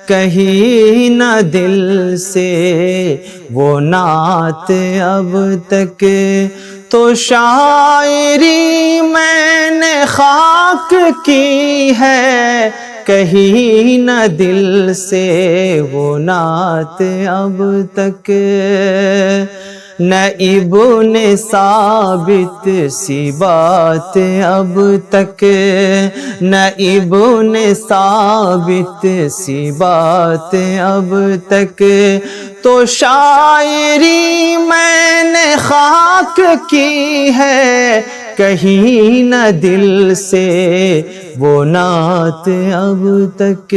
کہیں نہ دل سے وہ نعت اب تک، تو شاعری میں نے خاک کی ہے، کہیں نہ دل سے وہ نعت اب تک۔ نہ ابن ثابت سی بات اب تک، نہ ابن ثابت سی بات اب تک، تو شاعری میں نے خاک کی ہے، کہیں نہ دل سے وہ نعت اب تک۔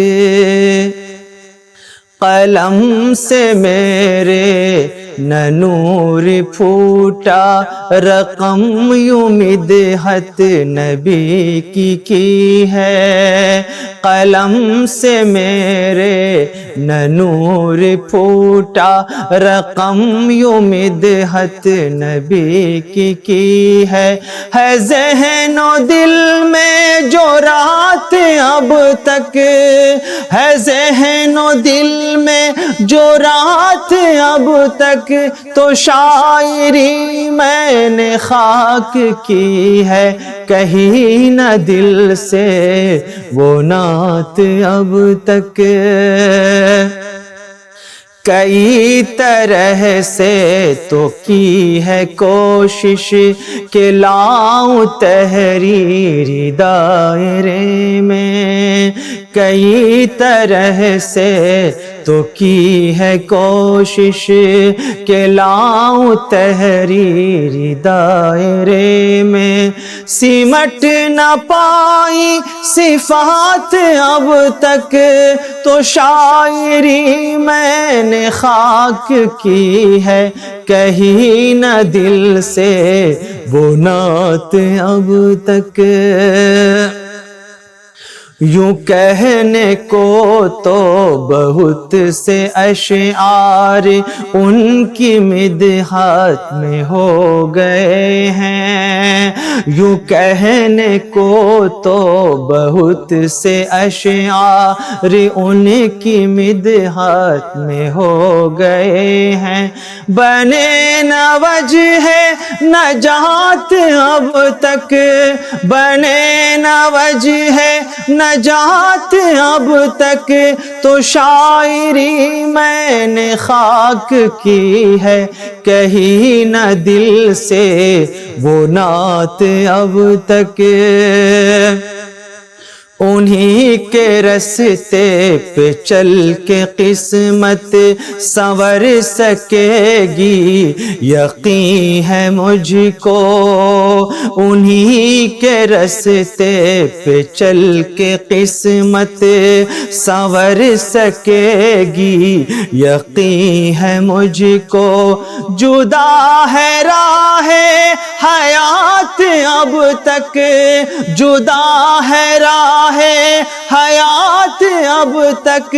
قلم سے میرے نہ نور پھوٹا، رقم یوں مدحت نبی کی ہے، قلم سے میرے نہ نور پھوٹا، رقم یوں مدحت نبی کی ہے، ذہن و دل میں جو رات اب تک، ہے ذہن و دل میں جو رات اب تک، تو شاعری میں نے خاک کی ہے، کہیں نہ دل سے وہ نعت اب تک۔ کئی طرح سے تو کی ہے کوشش کہ لاؤں تحریری دائرے میں، کئی طرح سے تو کی ہے کوشش کہ لاؤں تحریری دائرے میں، سمٹ نہ پائی صفات اب تک، تو شاعری میں نے خاک کی ہے، کہیں نہ دل سے وہ نعت اب تک۔ یوں کہنے کو تو بہت سے اشعار ان کی مدحت میں ہو گئے ہیں، یوں کہنے کو تو بہت سے اشعار ان کی مدحت میں ہو گئے ہیں، بنے نہ وجہ نجات اب تک، بنے نہ وجہ نجات اب تک، تو شاعری میں نے خاک کی ہے، کہیں نہ دل سے وہ نعت اب تک۔ انہی کے رستے پہ چل کے قسمت سنور سکے گی، یقین ہے مجھ کو، انہی کے رستے پہ چل کے قسمت سنور سکے گی، یقین ہے مجھ کو، جدا ہے راہ حیات اب تک، جدا ہے راہ حیات اب تک،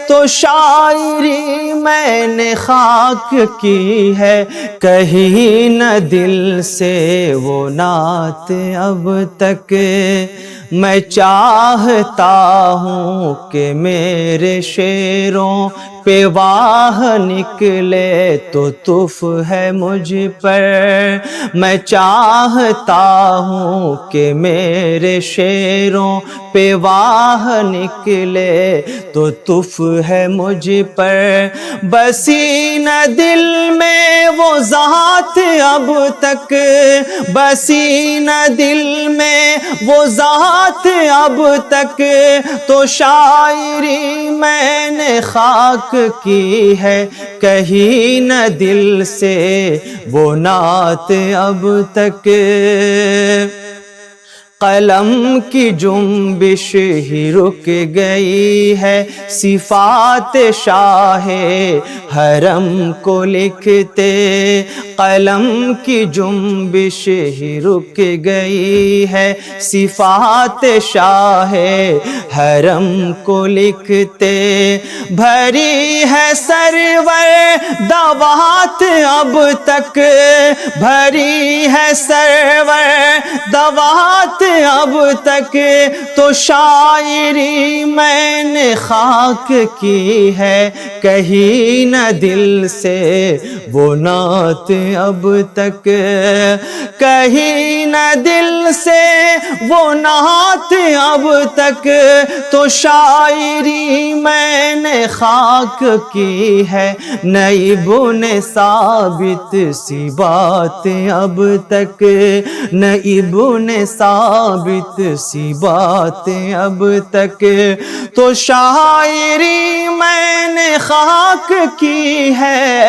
تو شاعری میں نے خاک کی ہے، کہیں نہ دل سے وہ نعت اب تک۔ میں چاہتا ہوں کہ میرے شعروں پہ واہ نکلے تو تف ہے مجھ پر، میں چاہتا ہوں کہ میرے شعروں پہ واہ نکلے تو تف ہے مجھ پر، بسی نہ دل میں وہ ذات اب تک، بسی نہ دل میں وہ ذات اب تک، تو شاعری میں نے خاک کی ہے، کہیں نہ دل سے وہ نعت اب تک۔ قلم کی جنبش ہی رک گئی ہے، صفات شاہ حرم کو لکھتے، قلم کی جنبش ہی رک گئی ہے، صفات شاہ حرم کو لکھتے، بھری ہے سرور دوات اب تک، بھری ہے سرور دوات اب تک تو شاعری میں نے خاک کی ہے، کہیں نہ دل سے وہ نعت اب تک، کہیں نہ دل سے وہ نعت اب تک، تو شاعری میں نے خاک کی ہے، نئی بن ثابت سی بات اب تک، نئی بن ثابت سی بات اب تک، تو شاعری میں نے خاک کی ہے۔